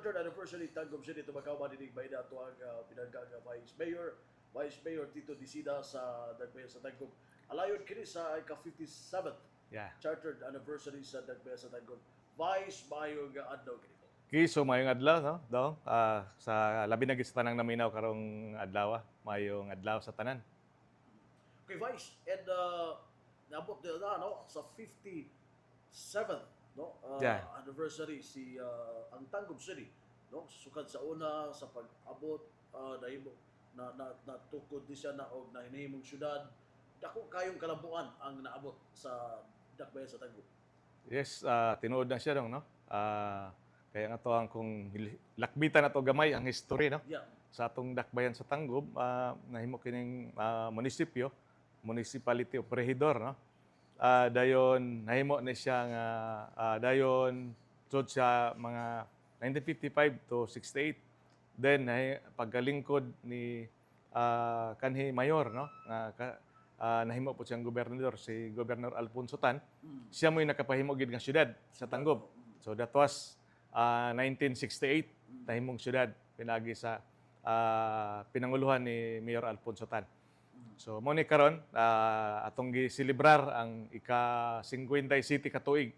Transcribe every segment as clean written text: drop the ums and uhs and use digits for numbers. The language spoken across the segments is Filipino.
chartered anniversary Tagum City tumakaw madinig ba ina to ang pinanggaga Vice Mayor Tito Disida sa Dagbayan sa Tagum. Alayon kini sa ika-57th Yeah. chartered anniversary sa Dagbayan sa Tagum. Vice Mayor nga adlaw kini. So mayong adlaw no, dong. Sa labi na gid sa tanang naminaw karong adlaw, mayong adlaw sa tanan. Okay, Vice, and naabot na no sa 57th no Yeah. anniversary si ang Tagum City no sukad sa una sa pag-abot nahimo na tukod di siya na og nahinahimong syudad dako kayong kalabuan ang naabot sa Dakbayan sa Tagum. Yes, tinuod na siya dong no. Kaya nga to ang kung lakbitan na to gamay ang history no. Yeah. Sa atong dakbayan sa Tanggob, nahimo kining munisipyo, municipality of Regidor no. Dayon nahimo ni siya nga dayon sud siya mga 1955 to 68. Then pagkalingkod ni kanhi mayor no nga nahimo po siyang gobernador si Gobernador Alfonso Tan. Siya mo'y nakapahimo gid nga syudad sa Tanggob. So that was 1968 nahimong syudad pinagi sa pinanguluhan ni Mayor Alfonso Tan. So mo ni karon atong giselebrar ang ika-50 city ka tuig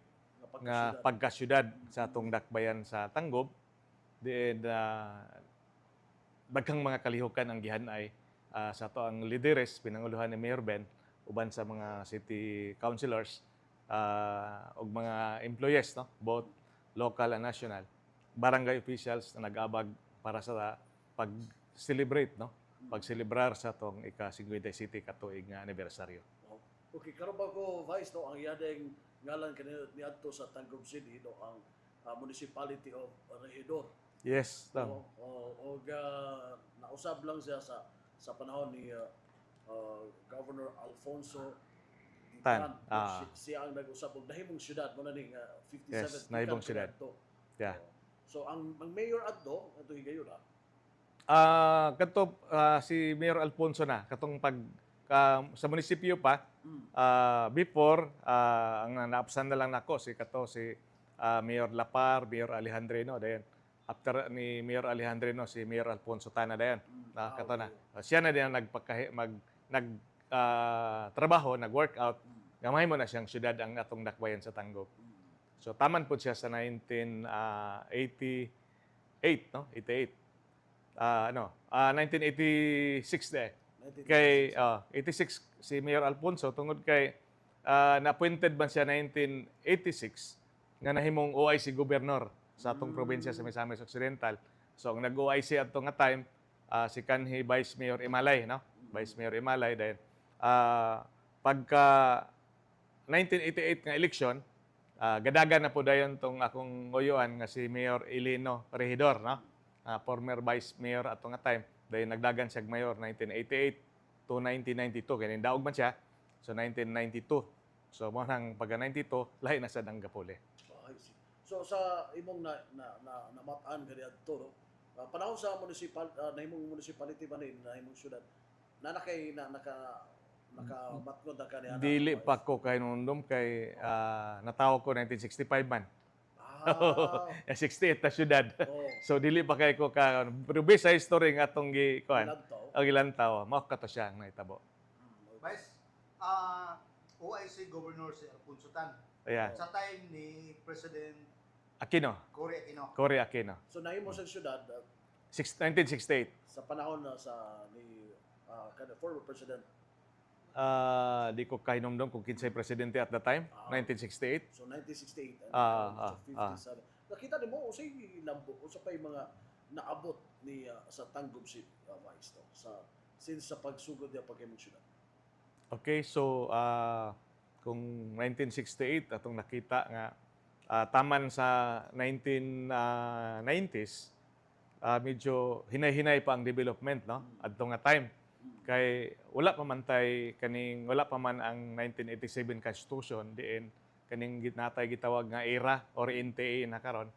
nga pagkasyudad sa atong dakbayan sa Tanggob. Then daghang mga kalihukan ang gihanay sa to ang lideres pinanguluhan ni Mayor Ben uban sa mga city councilors ug mga employees no both local and national, barangay officials na nag-abag para sa pag-celebrate no pag-celebrar sa tong ika-50 city ka tuig nga anibersaryo. Okay, karon ba ko Vice no ang yadeng ngalan kanina niadto sa Tagum City no ang municipality of Regidor. Yes, No, og nausab lang siya sa panahon ni Governor Alfonso Tan. Siya ang nag-usab og nahimong syudad mo na ning 57th Yes, nahimong syudad. Yeah. So ang mayor adto ato higayon Kadto si Mayor Alfonso na katong sa munisipyo pa before ang naapsan na lang nako si Mayor Lapar, Mayor Alejandrino dayon. After ni Mayor Alejandrino si Mayor Alfonso Tana dayon. Kato na. Siya na din ang trabaho, nag-workout. Gamay mo na siyang syudad ang atong dakbayan sa Tanggob. So taman po siya sa 1988 no? 1986 de. Kay 86 si Mayor Alfonso tungod kay na-appointed man siya 1986 nga nahimong OIC governor sa atong probinsya sa Misamis Occidental. So ang nag-OIC ato nga time si kanhi Vice Mayor Imalay no. Vice Mayor Imalay then pagka 1988 nga election gadagan na po dayon tong akong ngoyoan nga si Mayor Elino Regidor no. Former Vice Mayor ato nga time dayon nagdagan siya mayor 1988 to 1992 kay daog man siya. So 1992. So mo nang pagka 92 lahi na sad ang gapuli. So sa imong namatan kadi adto no. Panahon sa nahimong municipality ba ni nahimong syudad. Nakamatngod na kaniya. Dili pa ko kay nundom kay natawo ko 1965 man. 68 na syudad. So dili pa kay ko ka pero based sa history nga atong gikuan. Ang ilantaw, mao kato siya ang naitabo. Vice, OIC Governor si Alfonso Tan. Yeah. Sa time ni President Aquino. Cory Aquino. So nahimo sa syudad 1968. sa panahon na ni former President. Di ko kahinomdom kung kinsay presidente at the time, 1968. So 1968 Ah, 57. Nakita nimo usay pay mga naabot ni sa Tanggob City Vice no since sa pagsugod niya pagkimong syudad. Okay, so kung 1968 atong nakita nga taman sa 1990s medyo hinay-hinay pa ang development no adto nga time kay wala pa man ang 1987 constitution diin kaning natay gitawag nga era or NTA na karon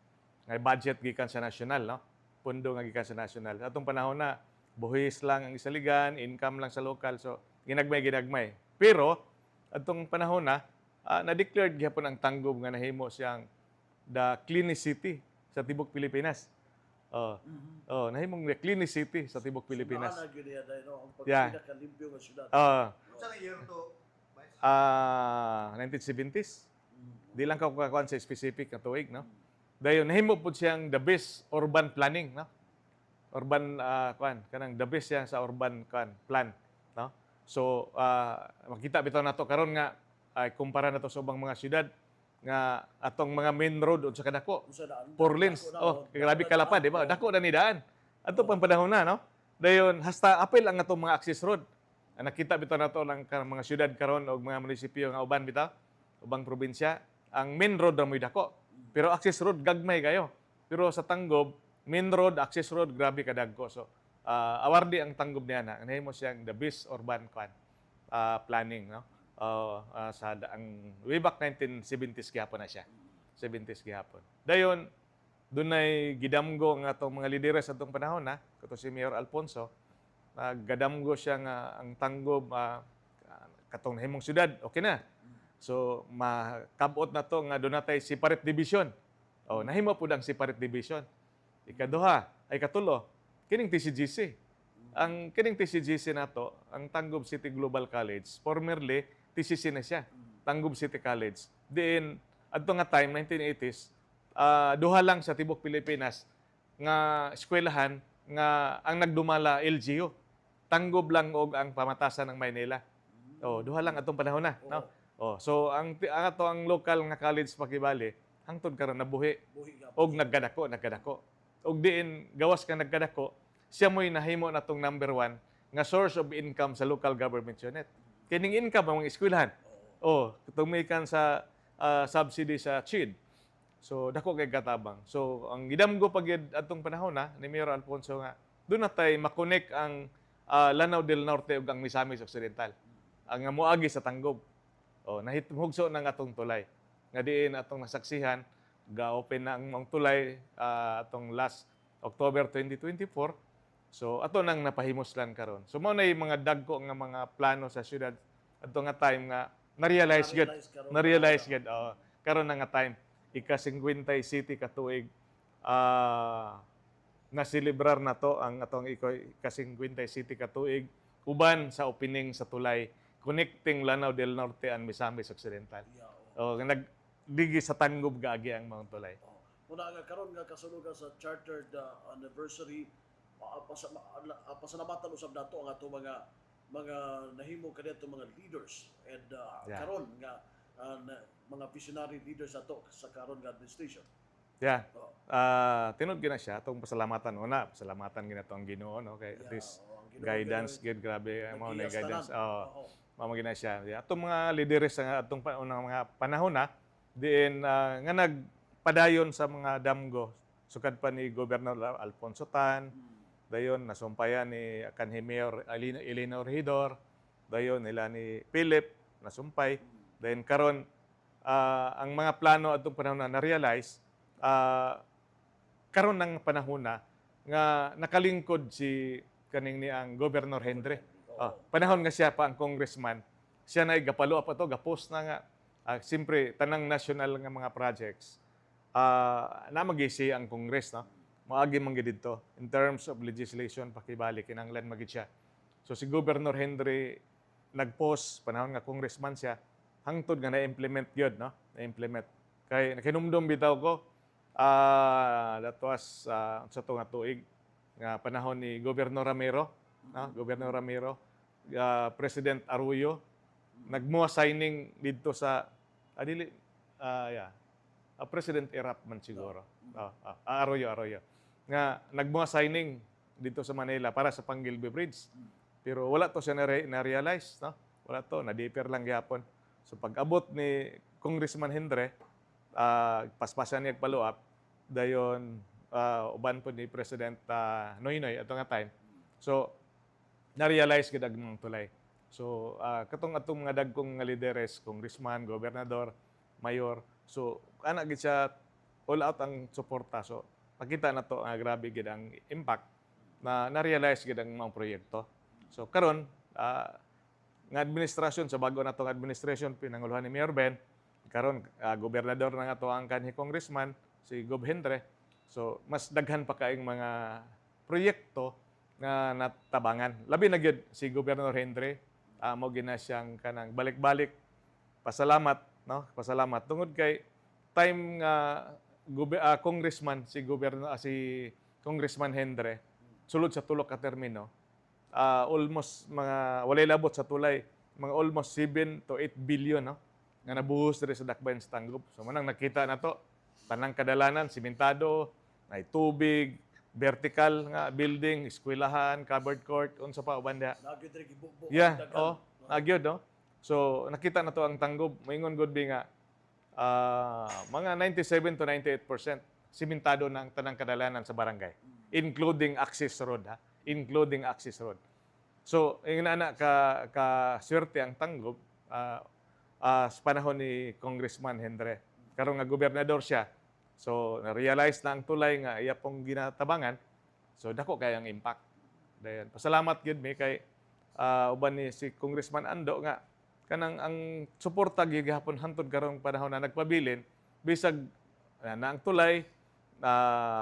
nga budget gikan sa national no pundo nga gikan sa national atong panahon na buhis lang ang isaligan income lang sa local so ginagmay pero adtong panahon na na-declared gyapon ang Tanggob nga nahimo siyang the cleanest city sa tibok Pilipinas. Oh. Oh, nahimong clean city sa tibok Pilipinas. Sunahan na gyud niya dahil, no, ang Yeah. pagpinakalimpyo nga syudad. Unsa nga year to, Vice? 1970s. Di lang ka kukuha sa specific na tuig, no? Dayon nahimo pud siyang the best urban planning, no? Urban kanang the best siya sa urban plan, no? So makita bitaw nato karon nga kumpara nato sa ubang mga syudad nga atong mga main road unsa kadako. Unsa daan? 4 lanes. Dako na, Grabe kalapad, di ba? Oo. Dako na ni daan. Ato pang panahon na, no? Dayon hasta apil ang atong mga access road. Nakita bitaw nato lang mga syudad karon og mga munisipyo nga uban bitaw, ubang probinsya, ang main road ra mo'y dako. Pero access road gagmay kayo. Pero sa Tanggob, main road, access road grabe kadagko. So awardi ang Tanggob niya na. Nahimo siyang the best urban planning, no? Ang way back 1970s gihapon na siya. 70s gihapon. Dayon dunay gidamgo nga atong mga lideres atong panahon na, kato si Mayor Alfonso, gadamgo siya nga ang Tanggob katong nahimong syudad, okay na. So makabot na to nga doon natay separate division. Nahimo pud ang separate division. Ikaduha ay katulo kining TCGC. Ang kining TCGC nato, ang Tanggob City Global College, formerly TCC na siya, Tanggob City College. Diin adto nga time 1980s, duha lang sa tibok Pilipinas nga eskwelahan nga ang nagdumala LGU. Tanggob lang og ang pamatasan ng Maynila. Duha lang atong panahon na, no? So ang ato ang local nga college pakibali hangtod karon nabuhi Buhi nga. og nagkadako. Og diin gawas ka nagkadako, siya mo'y nahimo natong number 1 nga source of income sa local government unit. Kining income ang mga eskwelahan. Tumikan sa subsidy sa CHID. So dako kay katabang. So ang gidamgo pag atong panahon na ni Mayor Alfonso nga doon natay makonek ang Lanao del Norte ug ang Misamis Occidental. Ang moagi sa Tanggob. Nahitugso ng atong tulay. Nga diin atong nasaksihan, ga-open na ang mga tulay atong last October 2024. So ato nang napahimoslan karon. So mao nay mga dagko nga mga plano sa syudad adto nga time nga na-realize gid. Karon na nga time ika-50 city ka tuig nasilibrar na to ang atong ika-50 city ka tuig uban sa opening sa tulay connecting Lanao del Norte and Misamis Occidental. Nagdigi sa Tanggob gaagi ang mga tulay. Muna nga karon nga kasulugan sa chartered anniversary, pasalamatan usab nato ang ato mga nahimo kadto mga leaders and karon nga mga visionary leaders ato sa karon nga administration. Yeah. Tinud gina siya atong pasalamatan una, pasalamatan gina to ang Ginoo, no, kay at least guidance gid grabe mao na guidance. Mao gina siya. Atong mga leaders sa atong unang mga panahon na diin nga nagpadayon sa mga damgo sukad pa ni Gobernador Alfonso Tan. Dayon nasumpayan ni kanhi Mayor Elena Regidor. Dayon nila ni Philip nasumpay. Dayon karon ang mga plano atong panahon na na-realize karon ng panahon na nga nakalingkod si kaning ni ang Governor Henry. Panahon nga siya pa ang congressman, siya na gapalo pa to, gapost na nga. Siyempre, tanang national nga mga projects, na mag-isi ang Congress, no? Maagi man gid dito in terms of legislation pakibalik kinahanglan magid siya. So si Governor Henry nag-post panahon nga congressman siya, hangtod nga na-implement gyud, no? Na-implement. Kay nakinumdum bitaw ko that was sa to nga tuig nga panahon ni Governor Ramiro, no? Governor Ramiro, President Arroyo nagmuha signing dito sa President Erap man siguro. Arroyo nga nagmuha signing dito sa Manila para sa Pangilbe Bridge. Pero wala to siya na-realize, no? Wala to, na-defer lang gyapon. So pag-abot ni Congressman Henry, paspasan niya follow up, dayon uban po ni President Noynoy ato nga time. So na-realize gid ang tulay. So katong atong mga dagkong nga lideres, congressman, gobernador, mayor, so ana gid siya all out ang suporta. So pakita na to grabe gid ang impact na na-realize gid ang mga proyekto. So karon nga administrasyon sa bago natong administration pinanguluhan ni Mayor Ben, karon gobernador na nga to ang kanhi congressman si Gob Henry. So mas daghan pa kaayong mga proyekto nga natabangan. Labi na gyud si Gobernador Henry, mo gina siyang kanang balik-balik pasalamat, no? Pasalamat tungod kay time nga congressman si Congressman Henry sulod sa tulo ka termino, almost mga walay labot sa tulay, mga almost 7 to 8 billion, no? Nga nabuhos diri sa dakbayan sa Tanggob. So manang nakita na to, tanang kadalanan simentado, may tubig, vertical nga building, eskwelahan, covered court, unsa pa uban diha. Nagyod rin gibukbuk. Yeah, ang oh, daghan. nagyod, no? So nakita na to ang Tanggob, moingon gud bi nga mga 97 to 98% simentado ng tanang kadalanan sa barangay, including access road, ha? Including access road. So, yung na ka swerte ang Tanggob sa panahon ni Congressman Henry. Karon nga gobernador siya. So, na-realize na ang tulay nga iya pong ginatabangan. So, dako kay ang impact. Dayon, pasalamat gid mi kay uban ni si Congressman Ando nga kanang ang suporta gihapon hantod karong panahon na nagpabilin bisag na ang tulay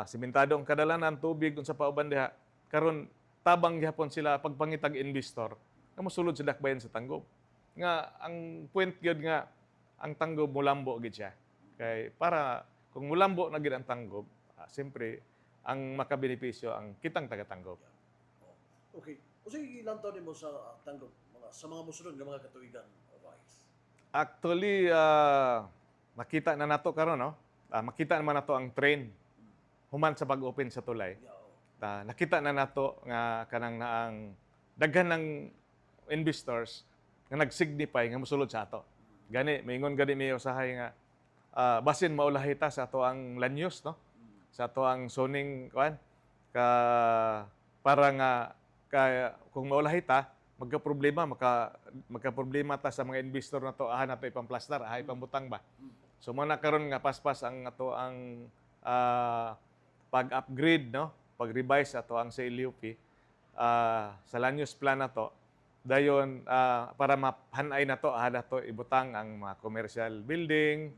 simentado ang kadalanan, tubig unsa pa uban diha karon tabang gihapon sila pagpangitag investor nga mosulod sa dakbayan sa Tanggob. Nga ang point gyud nga ang Tanggob mulambo gid siya. Kay para kung mulambo na gid ang Tanggob, siyempre ang makabenepisyo ang kitang taga-Tanggob. Okay. Usa ilantaw nimo sa Tanggob sa mga mosunod nga mga katuigan, Vice? Actually, makita na nato karon, no? Makita naman nato ang train human sa pag-open sa tulay. Yeah, Nakita na nato nga kanang naang daghan ng investors nga nag-signify nga mosulod sa ato. Gani, maingon gani may usahay nga basin maulahi ta sa ato ang lanyos, no? Sa ato ang zoning kuan para nga kung maulahi ta magka-problema magka-problema ta sa mga investor na to ahan nato ipamplastar, ipambutang ba. So mo na karon nga paspas ang ato ang pag-upgrade, no? Pag-revise ato ang sa LUP sa Lanyos plan na to. Dayon para mahanay na to, nato ibutang ang mga commercial building,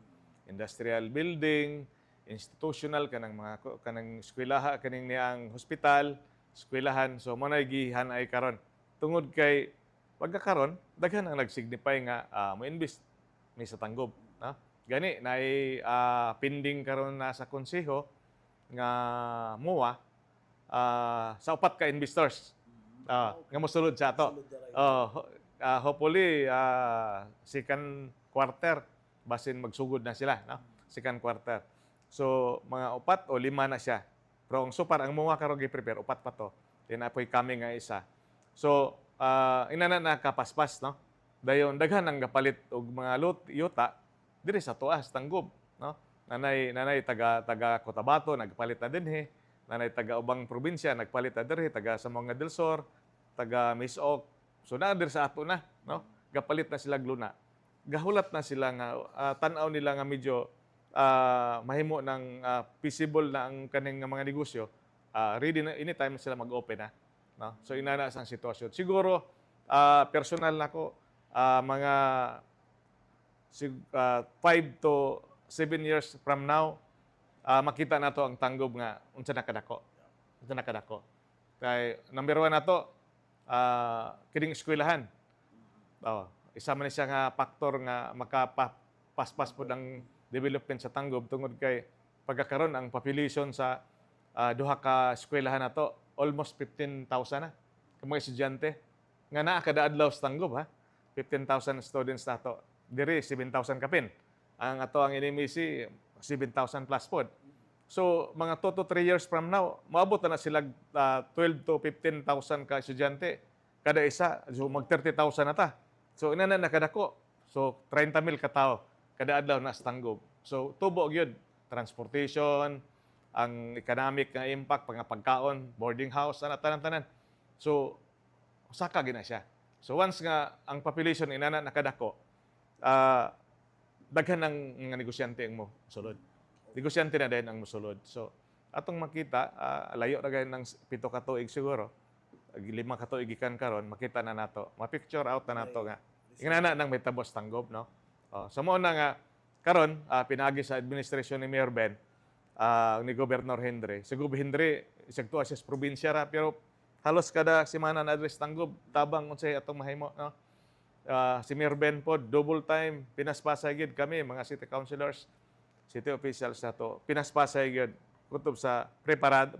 industrial building, institutional kanang eskwelaha kaning niyang hospital, eskwelahan. So mo na gihanay karon. Tungod kay pagkakaron daghan ang nag-signify nga mo-invest ni sa Tanggob, no? Gani naay pending karon na sa konseho nga MOA sa upat ka investors nga mosulod sa ato. Hopefully second quarter basin magsugod na sila, no? Second quarter. So mga upat o lima na siya. Pero ang super ang MOA karon gi-prepare upat pa to. Then apoy kami nga isa. So inana na kapaspas, no? Dayon daghan ang gapalit og mga yuta diri sa tuas Tanggob, no? Nanay taga Cotabato nagpalit na dinhi, nanay taga ubang probinsya nagpalit na diri, taga Zamboanga del Sur, taga Misook. So naa diri sa ato na, no? Gapalit na sila gluna. Gahulat na sila nga tan-aw nila nga medyo mahimo ng feasible na ang kaning mga negosyo. Ready na anytime sila mag-open na, no? So inana sa sitwasyon. Siguro personal nako mga 5 to 7 years from now, makita nato ang Tanggob nga unsa nakadako. Unsa nakadako. Kay number 1 nato, kining eskwelahan. Isa man siya nga factor nga makapaspas pod ang development sa Tanggob tungod kay pagkakaron ang population sa duha ka eskwelahan nato almost 15,000 na ka mga estudyante nga naa kada adlaw sa Tanggob, ha. 15,000 students nato. Diri 7,000 kapin. Ang ato ang NMEC 7,000 plus pod. So mga 2 to 3 years from now, maabot na sila 12 to 15,000 ka estudyante kada isa. So mag 30,000 na ta. So ina na nakadako. So 30,000 ka tawo kada adlaw na sa Tanggob. So tubo gyud transportation, ang economic nga impact, pagkaon, boarding house, tanan-tanan. So saka gina siya. So once nga ang population inana nakadako, daghan ang mga negosyante ang mo sulod. Negosyante na din ang musulod. So atong makita, layo ra gayud ng 7 ka tuig siguro. 5 ka tuig gikan karon, makita na nato. Ma-picture out na nato nga. Ingana nang may tabos Tanggob, no? So mo na nga karon pinaagi sa administrasyon ni Mayor Ben ni Gobernador Henry. Si Gob Henry, isag to siya sa probinsya ra, pero halos kada semana na address tanggob, tabang unsay atong mahimo, no? Si Mayor Ben po, double time, pinaspasay gid kami, mga city councilors, city officials na to, pinaspasay gid kutob sa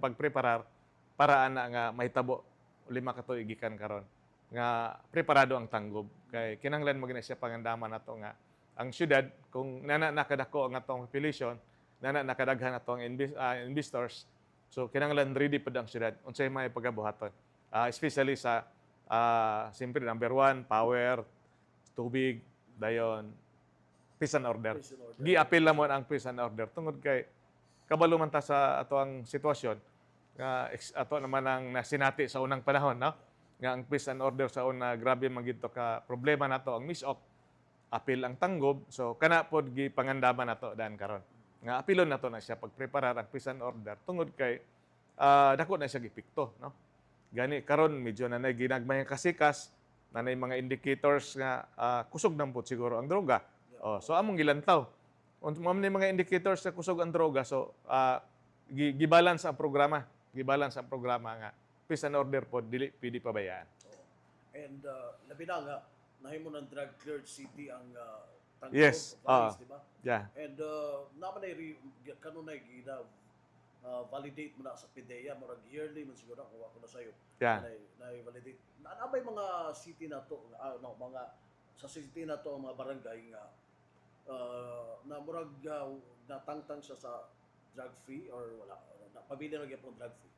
pagpreparar para ana nga mahitabo 5 ka tuig gikan karon nga preparado ang tanggob kay kinahanglan magina siya pangandaman nato nga ang syudad kung nana nakadako ang atong population, nana nakadaghan atong investors, so kinahanglan ready pud ang syudad unsay may pagabuhaton, especially sa siyempre number 1 power, tubig, dayon peace and order. Peace and order. Gi-appeal lamon ang peace and order tungod kay kabalo man ta sa ato ang sitwasyon nga ato naman ang nasinati sa unang panahon, no? Nga ang peace and order sa una grabe man gid to ka problema nato ang misok, apil ang tanggob, so kana pod gi pangandaman nato daan karon. Nga apilon nato na siya pagpreparar ang peace and order tungod kay dako na siya gipikto, no? Gani karon medyo na ginagmay ang kasikas, nanay mga indicators nga kusog na po siguro ang droga. Oh, so among gilantaw. Mao ni mga indicators sa kusog ang droga, so gibalance ang programa. Gibalance ang programa nga peace and order po dili pwede pabayaan. And labi na nga, nahimo ng drug-cleared city ang Tangkog, Yes, Valis, di ba? Yeah. And naman ay kanunay gina validate mo na sa PDEA, murag yearly man siguro kung ako na sayo. Yeah. Na validate. Ano ba yung mga city na to, mga sa city na to, mga barangay nga na murag natangtang siya sa drug free or wala? Pamilya na gyapon drug free.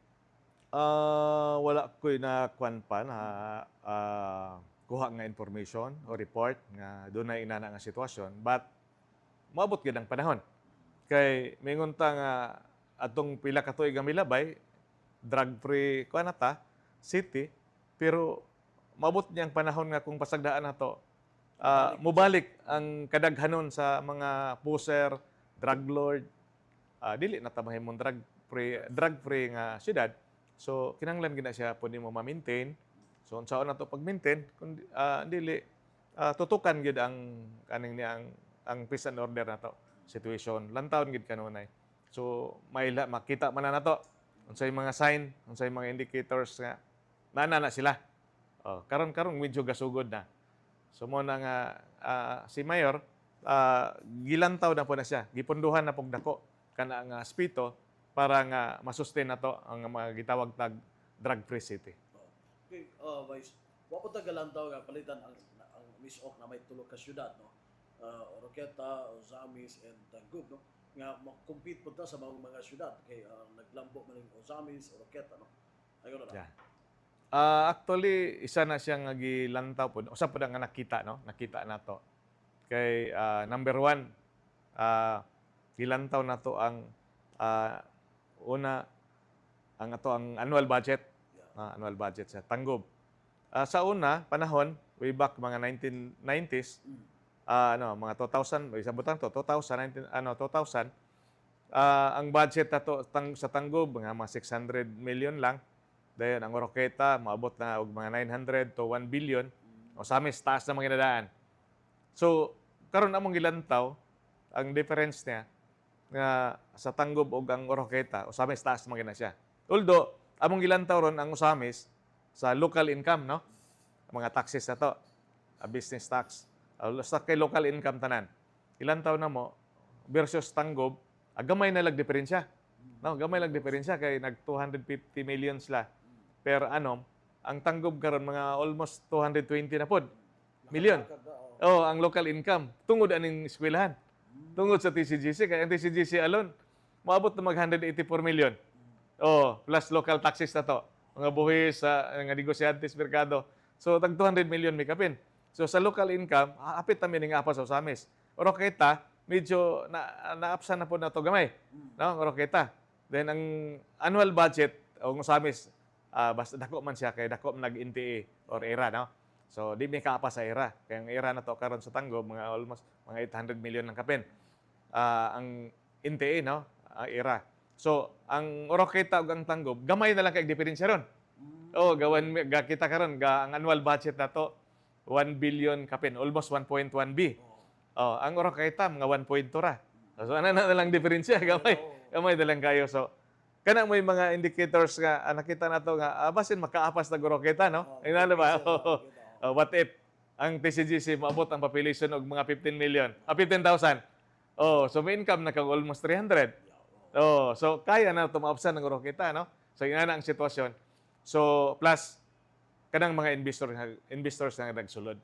Wala ko'y na kwan pa na kuha nga information o report nga doon na inana nga sitwasyon, but maabot gid ang panahon kay mingon ta nga atong pila ka tuig nga milabay drug free kuan ta city, pero maabot niya ang panahon nga kung pasagdaan nato mubalik ang kadaghanon sa mga poser, drug lord, dili na ta mahimong drug free nga syudad. So kinahanglan gina siya pwede mo ma-maintain. So unsaon na to pag-maintain kun dili tutukan gid ang kaning ni ang peace and order nato situation lantawon gid kanunay. So may makita man na nato unsay mga sign, unsay mga indicators nga nana na sila. Karon medyo gasugod na. So mo na nga si Mayor gilantaw na po na siya, gipunduhan na pog dako kana nga spito para nga masustain nato ang mga gitawag tag drug-free city. Okay, Vice, wa po tagalantaw nga palitan ang misok na may tulo ka syudad, no? Oroqueta, Ozamis, and Tangub, no? Nga compete po ta sa mga syudad kay naglambo man ng Ozamis, Oroqueta, no? Ayun na. Yeah. Actually isa na siya nga gilantaw pod. Usa pod nga nakita, no? Nakita nato. Kay number 1 gilantaw nato ang una ang ato ang annual budget. Annual budget sa Tanggob. Sa una panahon, way back mga 1990s, mga 2000, isabutan to 2000, ang budget nato sa Tanggob mga 600 million lang. Dayon ang Oroqueta maabot na og mga 900 to 1 billion. O sa amin taas na mga ginadaan. So karon among gilantaw ang difference niya nga sa Tanggob ug ang Oroqueta, o sa amin taas na mga siya. Although among gilantaw ron ang Osamis sa local income, no? Mga taxes na to, business tax, sa kay local income tanan. Ilantaw na mo versus Tanggob, gamay na lag diferensya. No, gamay lag diferensya kay nag 250 million sila per annum. Ang Tanggob karon mga almost 220 na pod million. Ang local income tungod aning eskwelahan. Tungod sa TCGC kay ang TCGC alone maabot na mag 184 million. Plus local taxes na to. Mga buhis, nga negosyantes, merkado. So, tag 200 million may kapin. So, sa local income, apit namin nga apa sa Osamis. Oroqueta, medyo naapsan na po na to gamay. No? Oroqueta. Then, ang annual budget, o Osamis, basta dako man siya, kay dako nag-NTA or ERA, no? So, di may kaapa sa ERA. Kaya ang ERA na to, karon sa Tanggob, mga almost mga 800 million ng kapin. Ang NTA, no? ERA. So, ang Oroqueta ug ang Tanggob, gamay na lang kay diferensya ron. Kita karon ang annual budget nato 1 billion kapin, almost 1.1 B. Ang Oroqueta mga 1.2 ra. So, ano na lang diferensya, gamay. Gamay dalang kayo. So, kana mo yung mga indicators nga nakita nato nga basin makaapas na guro kita no. Oh, Inalo ba? kita, kita. What if ang TCGC maabot ang population og mga 15 million, 15,000. Oh, so may income na kag almost 300. Oh, so kaya na tumaabsan ng guro kita no. So ina na ang sitwasyon. So plus kanang mga investors na nagsulod.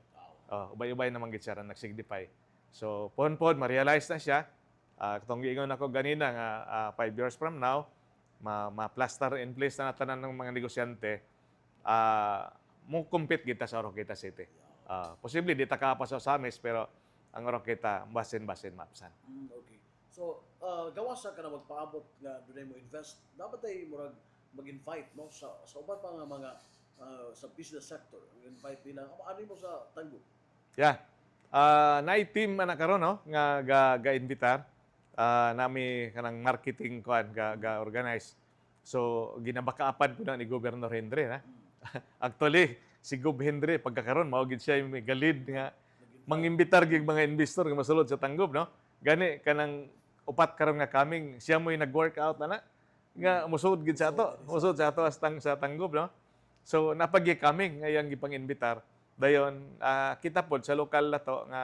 Oh, ubay-ubay naman gid siya nagsignify. So pon-pon ma-realize na siya. Katong giingon ako ganina nga 5 years from now, ma-plaster in place na tanan ng mga negosyante, mo compete kita sa Oroqueta City. Posible di ta kapas sa Ames pero ang Oroqueta basin-basin mapsan. Okay. So, gawas sa ka na magpaabot nga dunay mo invest, dapat ay murag mag-invite no sa uban pa nga mga sa business sector. Invite nila ano mo sa Tanggo. Yeah. Naay team man karon no nga ga-invitar. Nami kanang marketing kuan ga organize. So ginabakaapan ko na ni Governor Henry na. Actually si Gov Henry pagkakaron mao gid siya yung may galid nga mangimbitar gig mga investor nga masulod sa Tanggob no. Gani kanang upat karon nga kaming siya mo'y nag-workout na nga musud gid sa ato. Musud sa ato sa Tanggob no. So napagi kaming nga yang gipang-imbitar. Dayon kita pod sa lokal na to nga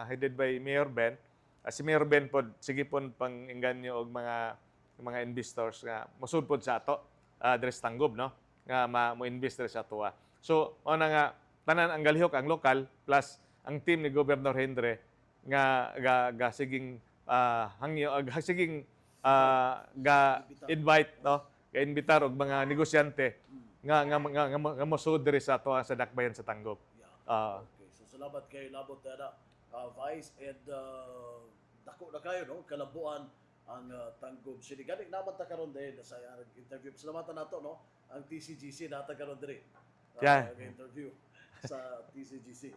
headed by Mayor Ben. Si Mayor Ben pod sige pon pang-inganyo og mga investors nga musud pod sa ato diri sa Tanggob no nga mo-invest sa ato. So mao na nga tanan ang galihok ang lokal plus ang team ni Governor Henry nga ga siging hangyo siging ga invite no ga invitar og mga negosyante nga musud diri sa ato sa dakbayan sa Tanggob. Okay. So salamat kay labot na Vice and dako na kayo no kalabuan ang Tanggob City. Gani naman ta karon din sa interview. Salamatan nato no ang TCGC nata karon diri. Interview sa TCGC.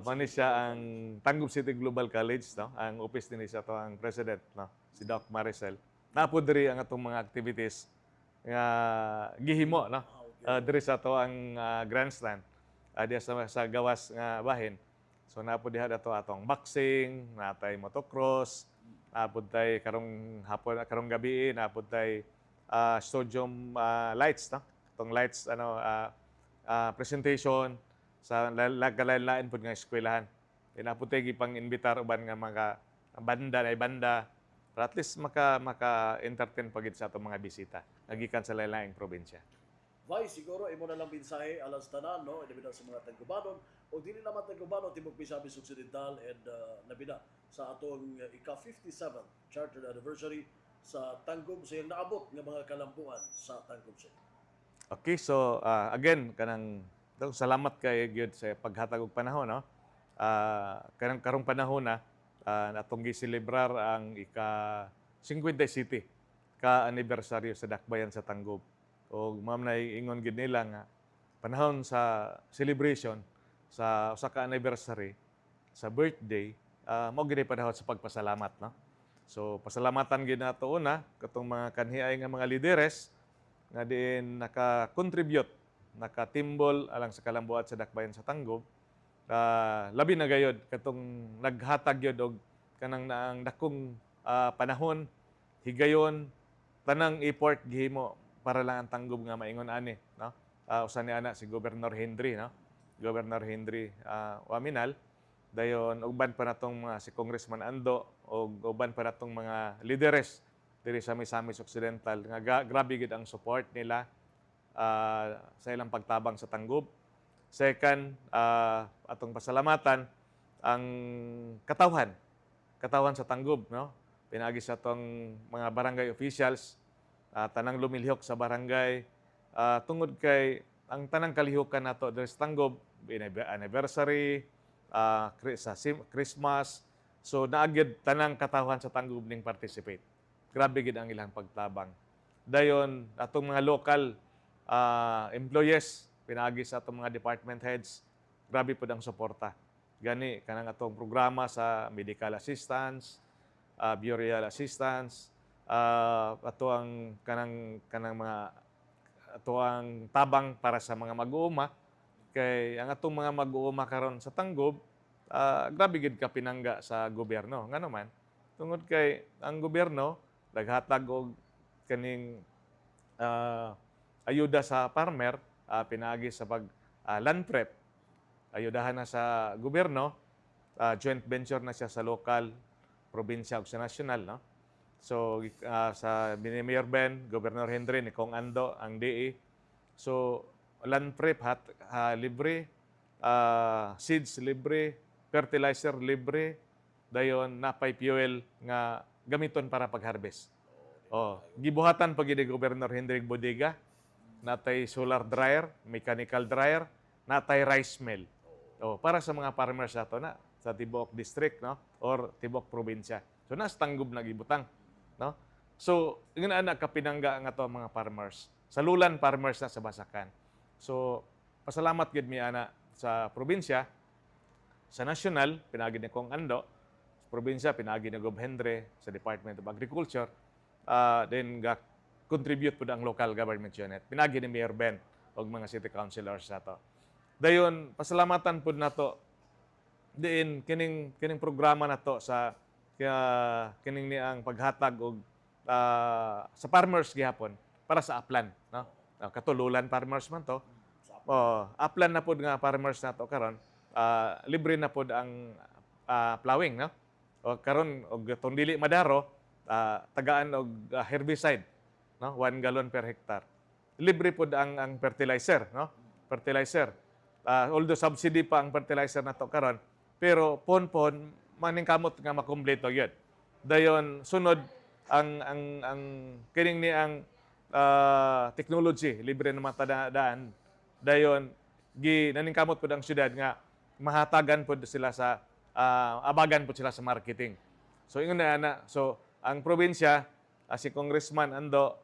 Mani siya ang Tanggob City Global College no. Ang office din siya to ang president no si Doc Maricel. Napod diri ang atong mga activities nga gihimo no. Diri sa to ang grandstand diya sa gawas nga bahin. So napod diha ato atong boxing, natay motocross, napod tay karong hapon karong gabi napod tay sodium lights no. Tong lights presentation sa lain-lain pud nga eskwelahan. Napod tay gipang-imbitar uban nga mga banda para at least maka-entertain pagid sa atong mga bisita nagikan sa lain-laing probinsya. Vice, siguro imo na lang mensahe alas tanan no nabida sa mga Tanggobanon o dili naman Tanggobanon tibok Misamis Occidental and nabida sa atong ika-57 chartered anniversary sa Tanggob sa iyang naabot nga mga kalampuan sa Tanggob City. Okay, so again kanang salamat kay gyud sa paghatag og panahon no. Kanang karong panahon na natong gi-celebrar ang ika-57 ka anibersaryo sa dakbayan sa Tanggob. O ma'am na ingon gid nila nga panahon sa celebration sa usa ka anniversary sa birthday mao gid panahon sa pagpasalamat no. So pasalamatan gid nato una katong mga kanhiay nga mga lideres nga diin naka-contribute nakatimbol alang sa kalambuat sa dakbayan sa Tanggob. Labi na gayod katong naghatag gyud og kanang naang dakong panahon higayon tanang effort gihimo para lang ang Tanggob nga maingon ani no. Usa ni ana si Governor Henry no. Governor Henry Waminal dayon uban pa natong mga si Congressman Ando ug uban pa natong mga lideres diri sa Misamis Occidental nga grabe gid ang support nila sa ilang pagtabang sa Tanggob. Second, atong pasalamatan ang katawhan sa Tanggob no. Pinaagi sa atong mga barangay officials tanang lumilhok sa barangay tungod kay ang tanang kalihukan nato diri sa Tanggob anniversary sa Christmas so naagid tanang katawhan sa Tanggob ning participate. Grabe gid ang ilang pagtabang. Dayon atong mga local employees pinaagi sa atong mga department heads grabe pud ang suporta. Gani kanang atong programa sa medical assistance, burial assistance, ato ang kanang mga ato ang tabang para sa mga mag-uuma kay ang atong mga mag-uuma karon sa Tanggob grabe gid ka pinangga sa gobyerno ngano man tungod kay ang gobyerno naghatag og kaning ayuda sa farmer, pinaagi sa pag land prep, ayudahan na sa gobyerno, joint venture na siya sa local, probinsya ug sa national, no? So sa Mayor Ben, Governor Henry ni Kong Ando ang DA. So land prep libre, seeds libre, fertilizer libre, dayon napay fuel nga gamiton para pag-harvest. Gibuhatan pag ni Governor Hendrik Bodega, natay solar dryer, mechanical dryer, natay rice mill. Para sa mga farmers ato na sa Tibuok District, no, or Tibuok Probinsya. So nas tanggob na gibutang, no? So ingin ana kapinangga nga to mga farmers. Sa Lulan farmers na sa Basakan. So pasalamat gid mi ana sa probinsya, sa national pinaagi ni Kong Ando, sa probinsya pinaagi ni Gov Hendre sa Department of Agriculture. Then contribute po ang local government unit. Pinagi ni Mayor Ben o mga city councilors na to. Dayon, pasalamatan po na to diin kining programa na to sa kining ni ang paghatag og sa farmers gihapon para sa Aplan, no? Katululan farmers man to. Aplan na pod nga farmers na to karon, libre na pod ang plowing, no? Karon og tong dili madaro, tagaan og herbicide, no, 1 gallon per hectare. Libre pod ang fertilizer, no? Fertilizer. Although subsidy pa ang fertilizer na to karon, pero pon maningkamot nga makumpleto gyud. Dayon sunod ang kining ni ang technology libre na matadaan. Dayon naningkamot pod ang syudad nga mahatagan pod sila sa abagan pod sila sa marketing. So ingon na so ang probinsya, si Congressman Ando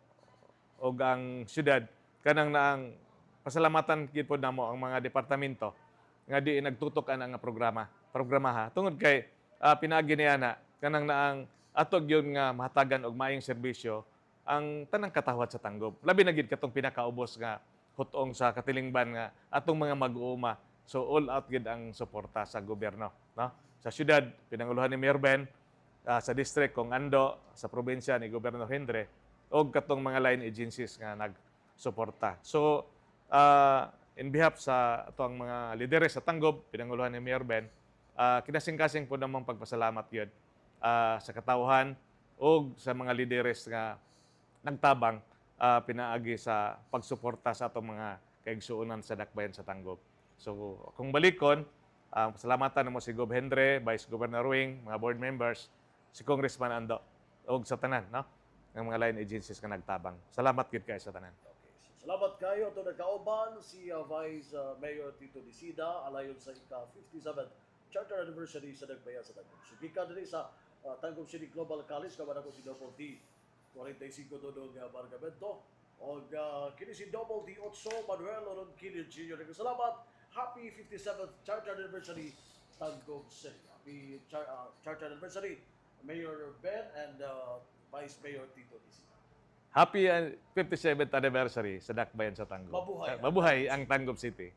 o ang syudad, kanang naang pasalamatan gid pod namo ang mga departamento nga di nagtutok ang programa tungod kay pinaagi niya na kanang naang atog yun nga mahatagan og maayong serbisyo ang tanang katawhat sa tanggob. Labi na gid katong pinakaubos nga hutong sa katilingban nga atong mga mag-uuma. So all out gid ang suporta sa gobyerno, no? Sa syudad pinanguluhan ni Mayor Ben, sa district Kong Ando, sa probinsya ni Governor Hendre, o katong mga line agencies nga nagsuporta. So, in behalf sa atong mga lideres sa Tanggob, pinanguluhan ni Mayor Ben, kinasing-kasing po namang pagpasalamat yun sa katauhan o sa mga lideres nga nagtabang pinaagi sa pagsuporta sa atong mga kaigsuonan sa dakbayan sa Tanggob. So, kung balikon, pasalamatan mo si Gov Hendre, Vice Governor Wing, mga board members, si Congressman Ando, o sa tanan, no? Ng mga line agencies nga nagtabang. Salamat gid kayo sa tanan. Okay. Salamat kayo ito nagkauban si Vice Mayor Tito Disida alayon sa ika-57 Charter Anniversary sa Dagbayan sa Tanggob. So gika diri sa Tanggob City Global College kaban ako si Double D 45 todo nga bargamento og kini si Double D Otso Manuel Oron Kilid Jr. Salamat. Happy 57th Charter Anniversary Tanggob City. Happy Charter Anniversary Mayor Ben and Vice Mayor Tito Disida. Happy 57th anniversary sa Dakbayan sa Tanggob. Mabuhay. Mabuhay ang Tanggob City.